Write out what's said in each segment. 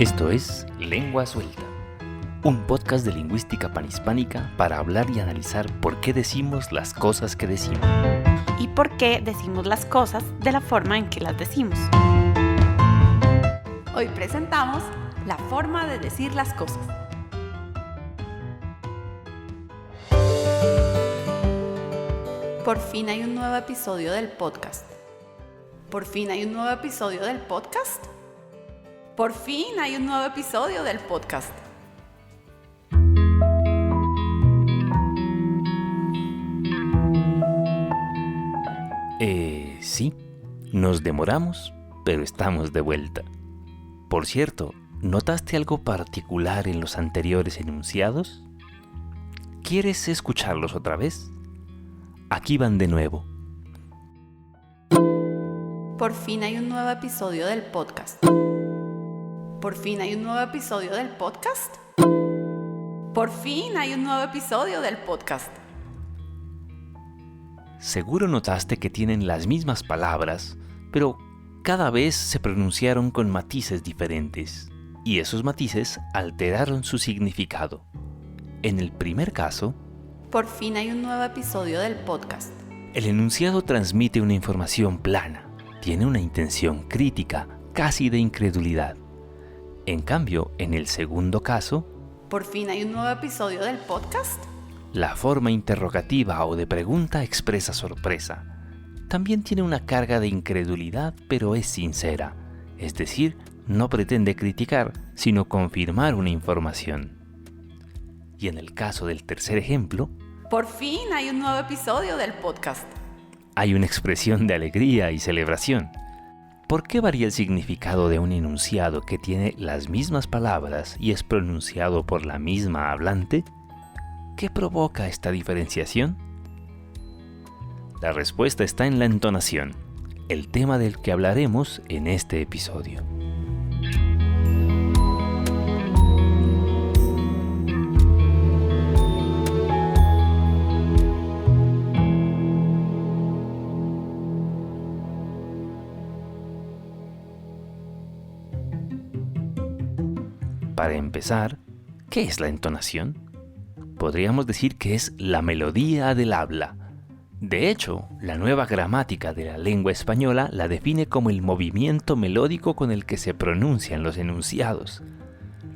Esto es Lengua Suelta, un podcast de lingüística panhispánica para hablar y analizar por qué decimos las cosas que decimos. Y por qué decimos las cosas de la forma en que las decimos. Hoy presentamos la forma de decir las cosas. Por fin hay un nuevo episodio del podcast. Por fin hay un nuevo episodio del podcast. Por fin hay un nuevo episodio del podcast. Sí, nos demoramos, pero estamos de vuelta. Por cierto, ¿notaste algo particular en los anteriores enunciados? ¿Quieres escucharlos otra vez? Aquí van de nuevo. Por fin hay un nuevo episodio del podcast. Por fin hay un nuevo episodio del podcast. Por fin hay un nuevo episodio del podcast. Seguro notaste que tienen las mismas palabras, pero cada vez se pronunciaron con matices diferentes, y esos matices alteraron su significado. En el primer caso, por fin hay un nuevo episodio del podcast. El enunciado transmite una información plana, tiene una intención crítica, casi de incredulidad. En cambio, en el segundo caso, por fin hay un nuevo episodio del podcast. La forma interrogativa o de pregunta expresa sorpresa. También tiene una carga de incredulidad, pero es sincera. Es decir, no pretende criticar, sino confirmar una información. Y en el caso del tercer ejemplo, por fin hay un nuevo episodio del podcast. Hay una expresión de alegría y celebración. ¿Por qué varía el significado de un enunciado que tiene las mismas palabras y es pronunciado por la misma hablante? ¿Qué provoca esta diferenciación? La respuesta está en la entonación, el tema del que hablaremos en este episodio. Para empezar, ¿qué es la entonación? Podríamos decir que es la melodía del habla. De hecho, la nueva gramática de la lengua española la define como el movimiento melódico con el que se pronuncian los enunciados,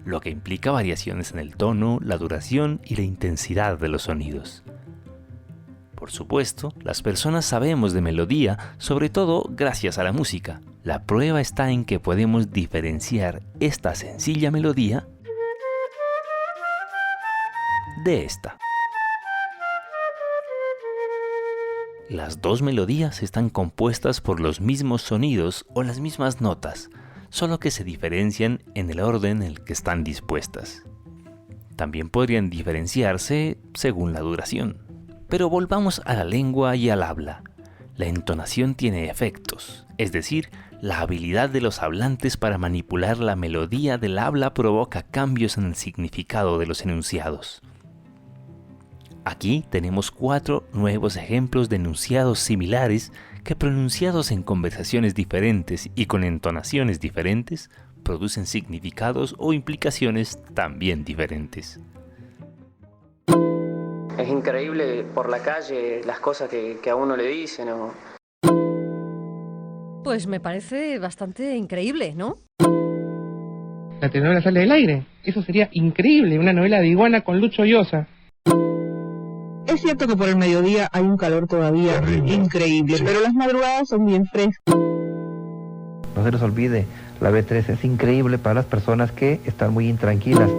lo que implica variaciones en el tono, la duración y la intensidad de los sonidos. Por supuesto, las personas sabemos de melodía, sobre todo gracias a la música. La prueba está en que podemos diferenciar esta sencilla melodía de esta. Las dos melodías están compuestas por los mismos sonidos o las mismas notas, solo que se diferencian en el orden en el que están dispuestas. También podrían diferenciarse según la duración. Pero volvamos a la lengua y al habla. La entonación tiene efectos, es decir, la habilidad de los hablantes para manipular la melodía del habla provoca cambios en el significado de los enunciados. Aquí tenemos 4 nuevos ejemplos de enunciados similares que, pronunciados en conversaciones diferentes y con entonaciones diferentes, producen significados o implicaciones también diferentes. Es increíble por la calle las cosas que a uno le dicen. Pues me parece bastante increíble, ¿no? La telenovela sale del aire. Eso sería increíble, una novela de Iguana con Lucho Llosa. Es cierto que por el mediodía hay un calor todavía increíble, pero las madrugadas son bien frescas. No se nos olvide, la B3 es increíble para las personas que están muy intranquilas.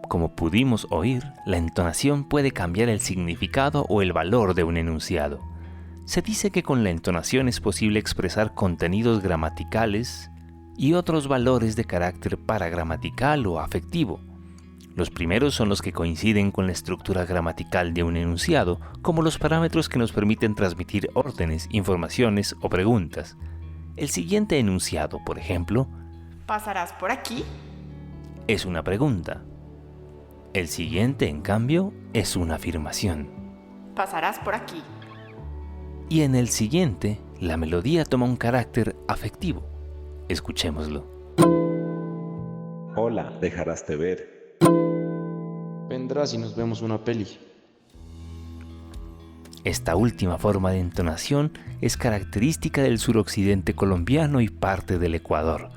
Como pudimos oír, la entonación puede cambiar el significado o el valor de un enunciado. Se dice que con la entonación es posible expresar contenidos gramaticales y otros valores de carácter paragramatical o afectivo. Los primeros son los que coinciden con la estructura gramatical de un enunciado, como los parámetros que nos permiten transmitir órdenes, informaciones o preguntas. El siguiente enunciado, por ejemplo, ¿pasarás por aquí? Es una pregunta. El siguiente, en cambio, es una afirmación. Pasarás por aquí. Y en el siguiente, la melodía toma un carácter afectivo. Escuchémoslo. Hola, dejarás de ver. Vendrás y nos vemos una peli. Esta última forma de entonación es característica del suroccidente colombiano y parte del Ecuador.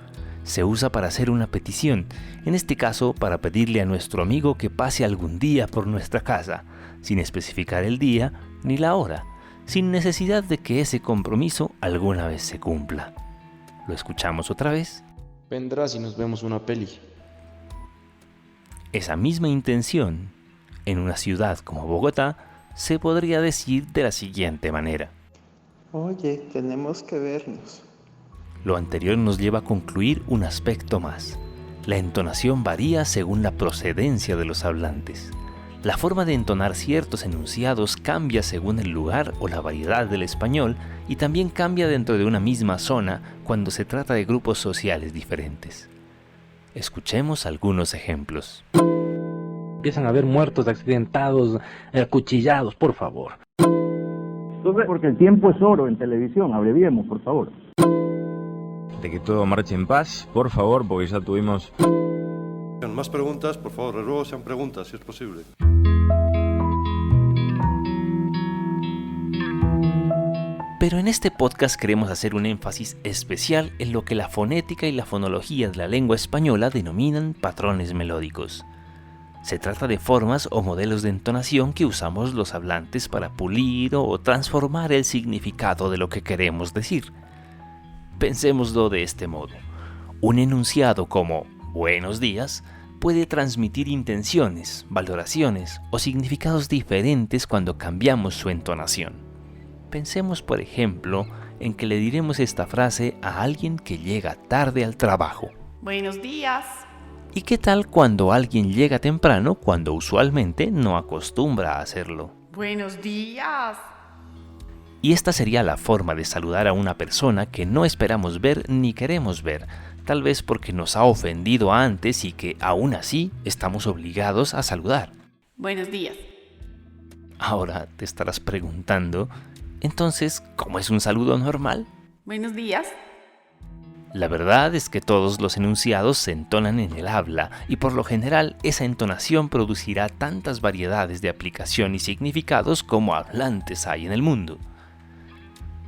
Se usa para hacer una petición, en este caso para pedirle a nuestro amigo que pase algún día por nuestra casa, sin especificar el día ni la hora, sin necesidad de que ese compromiso alguna vez se cumpla. ¿Lo escuchamos otra vez? Vendrás y nos vemos una peli. Esa misma intención, en una ciudad como Bogotá, se podría decir de la siguiente manera. Oye, tenemos que vernos. Lo anterior nos lleva a concluir un aspecto más. La entonación varía según la procedencia de los hablantes. La forma de entonar ciertos enunciados cambia según el lugar o la variedad del español y también cambia dentro de una misma zona cuando se trata de grupos sociales diferentes. Escuchemos algunos ejemplos. Empiezan a haber muertos, accidentados, acuchillados, por favor. Porque el tiempo es oro en televisión, abreviemos, por favor. De que todo marche en paz, por favor, porque ya tuvimos... Más preguntas, por favor, luego sean preguntas, si es posible. Pero en este podcast queremos hacer un énfasis especial en lo que la fonética y la fonología de la lengua española denominan patrones melódicos. Se trata de formas o modelos de entonación que usamos los hablantes para pulir o transformar el significado de lo que queremos decir. Pensémoslo de este modo. Un enunciado como buenos días puede transmitir intenciones, valoraciones o significados diferentes cuando cambiamos su entonación. Pensemos, por ejemplo, en que le diremos esta frase a alguien que llega tarde al trabajo. Buenos días. ¿Y qué tal cuando alguien llega temprano cuando usualmente no acostumbra a hacerlo? Buenos días. Y esta sería la forma de saludar a una persona que no esperamos ver ni queremos ver, tal vez porque nos ha ofendido antes y que aún así estamos obligados a saludar. Buenos días. Ahora te estarás preguntando, entonces, ¿cómo es un saludo normal? Buenos días. La verdad es que todos los enunciados se entonan en el habla y por lo general esa entonación producirá tantas variedades de aplicación y significados como hablantes hay en el mundo.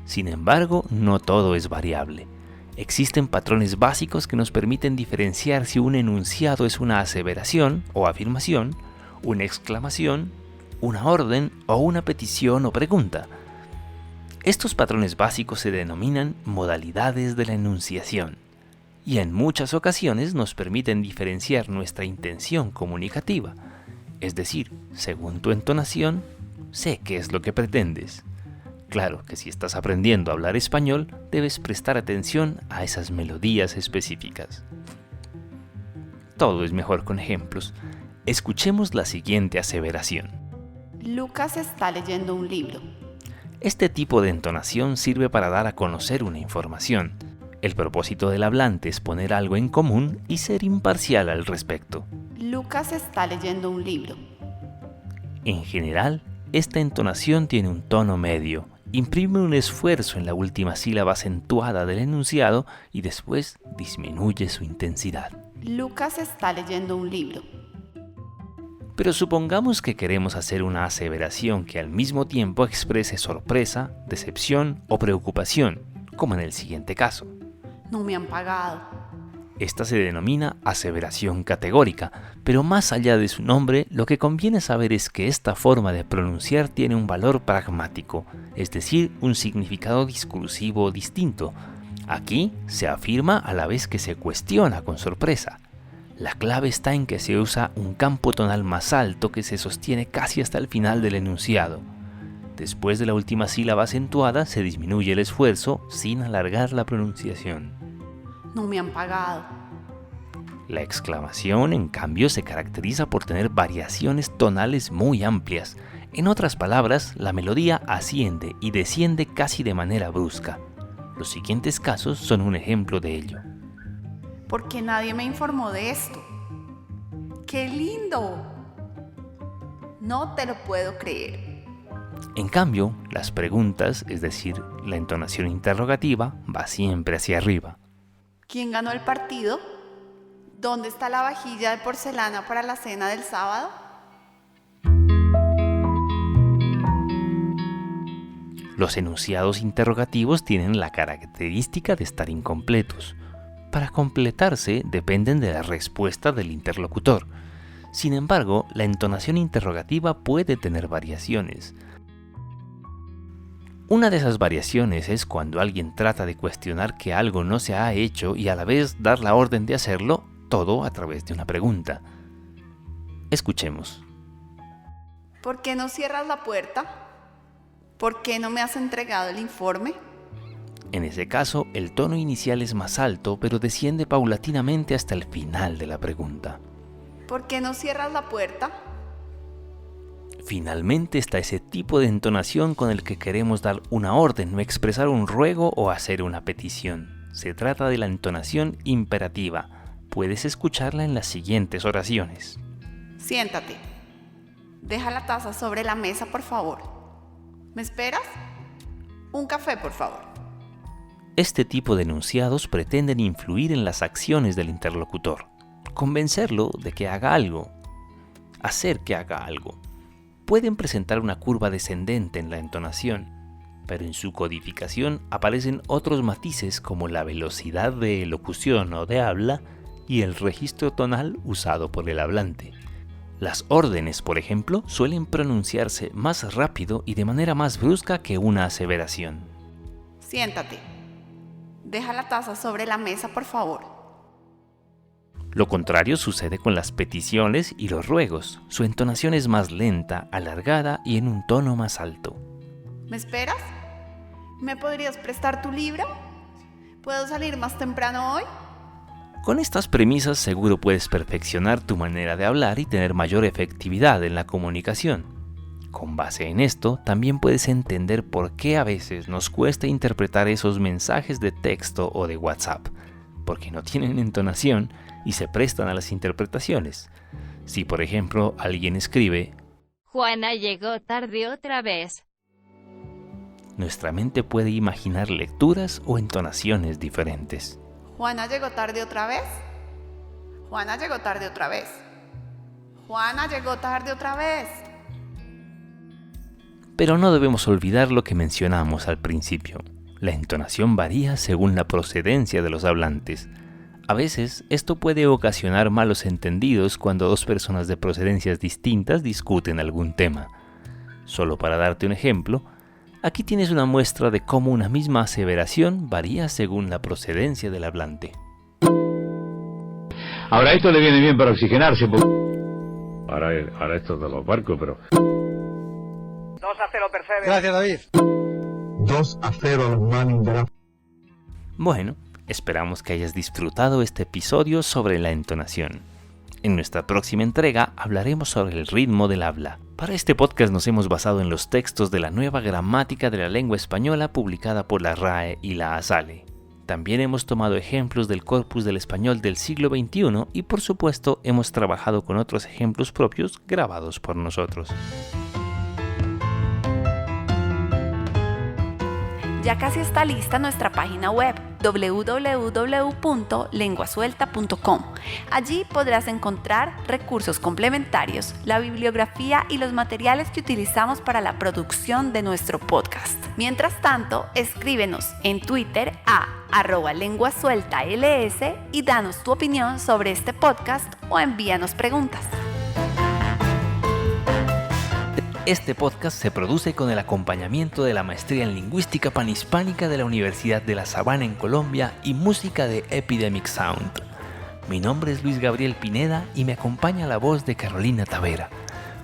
Sin embargo, no todo es variable. Existen patrones básicos que nos permiten diferenciar si un enunciado es una aseveración o afirmación, una exclamación, una orden o una petición o pregunta. Estos patrones básicos se denominan modalidades de la enunciación y en muchas ocasiones nos permiten diferenciar nuestra intención comunicativa. Es decir, según tu entonación, sé qué es lo que pretendes. Claro que si estás aprendiendo a hablar español, debes prestar atención a esas melodías específicas. Todo es mejor con ejemplos. Escuchemos la siguiente aseveración. Lucas está leyendo un libro. Este tipo de entonación sirve para dar a conocer una información. El propósito del hablante es poner algo en común y ser imparcial al respecto. Lucas está leyendo un libro. En general, esta entonación tiene un tono medio, imprime un esfuerzo en la última sílaba acentuada del enunciado y después disminuye su intensidad. Lucas está leyendo un libro. Pero supongamos que queremos hacer una aseveración que al mismo tiempo exprese sorpresa, decepción o preocupación, como en el siguiente caso. No me han pagado. Esta se denomina aseveración categórica, pero más allá de su nombre, lo que conviene saber es que esta forma de pronunciar tiene un valor pragmático, es decir, un significado discursivo distinto. Aquí se afirma a la vez que se cuestiona con sorpresa. La clave está en que se usa un campo tonal más alto que se sostiene casi hasta el final del enunciado. Después de la última sílaba acentuada se disminuye el esfuerzo sin alargar la pronunciación. No me han pagado. La exclamación, en cambio, se caracteriza por tener variaciones tonales muy amplias. En otras palabras, la melodía asciende y desciende casi de manera brusca. Los siguientes casos son un ejemplo de ello. ¿Por qué nadie me informó de esto? ¡Qué lindo! No te lo puedo creer. En cambio, las preguntas, es decir, la entonación interrogativa, va siempre hacia arriba. ¿Quién ganó el partido? ¿Dónde está la vajilla de porcelana para la cena del sábado? Los enunciados interrogativos tienen la característica de estar incompletos. Para completarse dependen de la respuesta del interlocutor. Sin embargo, la entonación interrogativa puede tener variaciones. Una de esas variaciones es cuando alguien trata de cuestionar que algo no se ha hecho y a la vez dar la orden de hacerlo, todo a través de una pregunta. Escuchemos. ¿Por qué no cierras la puerta? ¿Por qué no me has entregado el informe? En ese caso, el tono inicial es más alto, pero desciende paulatinamente hasta el final de la pregunta. ¿Por qué no cierras la puerta? Finalmente está ese tipo de entonación con el que queremos dar una orden, o expresar un ruego o hacer una petición. Se trata de la entonación imperativa. Puedes escucharla en las siguientes oraciones. Siéntate. Deja la taza sobre la mesa, por favor. ¿Me esperas? Un café, por favor. Este tipo de enunciados pretenden influir en las acciones del interlocutor, convencerlo de que haga algo, hacer que haga algo. Pueden presentar una curva descendente en la entonación, pero en su codificación aparecen otros matices como la velocidad de elocución o de habla y el registro tonal usado por el hablante. Las órdenes, por ejemplo, suelen pronunciarse más rápido y de manera más brusca que una aseveración. Siéntate. Deja la taza sobre la mesa, por favor. Lo contrario sucede con las peticiones y los ruegos. Su entonación es más lenta, alargada y en un tono más alto. ¿Me esperas? ¿Me podrías prestar tu libro? ¿Puedo salir más temprano hoy? Con estas premisas seguro puedes perfeccionar tu manera de hablar y tener mayor efectividad en la comunicación. Con base en esto, también puedes entender por qué a veces nos cuesta interpretar esos mensajes de texto o de WhatsApp, porque no tienen entonación y se prestan a las interpretaciones. Si, por ejemplo, alguien escribe Juana llegó tarde otra vez. Nuestra mente puede imaginar lecturas o entonaciones diferentes. ¿Juana llegó tarde otra vez? Juana llegó tarde otra vez. Juana llegó tarde otra vez. Pero no debemos olvidar lo que mencionamos al principio. La entonación varía según la procedencia de los hablantes. A veces, esto puede ocasionar malos entendidos cuando dos personas de procedencias distintas discuten algún tema. Solo para darte un ejemplo, aquí tienes una muestra de cómo una misma aseveración varía según la procedencia del hablante. Ahora esto le viene bien para oxigenarse. Ahora esto de los barcos, pero... 2-0 Persever. Gracias, David. 2-0 a los Manning de la... Bueno, esperamos que hayas disfrutado este episodio sobre la entonación. En nuestra próxima entrega hablaremos sobre el ritmo del habla. Para este podcast nos hemos basado en los textos de la nueva gramática de la lengua española publicada por la RAE y la ASALE. También hemos tomado ejemplos del corpus del español del siglo XXI y por supuesto hemos trabajado con otros ejemplos propios grabados por nosotros. Ya casi está lista nuestra página web www.lenguasuelta.com. Allí podrás encontrar recursos complementarios, la bibliografía y los materiales que utilizamos para la producción de nuestro podcast. Mientras tanto, escríbenos en Twitter a @lenguasueltals y danos tu opinión sobre este podcast o envíanos preguntas. Este podcast se produce con el acompañamiento de la Maestría en Lingüística Panhispánica de la Universidad de La Sabana en Colombia y música de Epidemic Sound. Mi nombre es Luis Gabriel Pineda y me acompaña la voz de Carolina Tavera.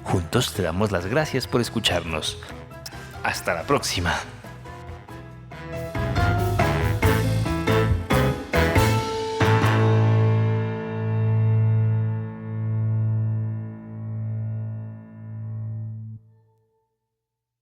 Juntos te damos las gracias por escucharnos. Hasta la próxima.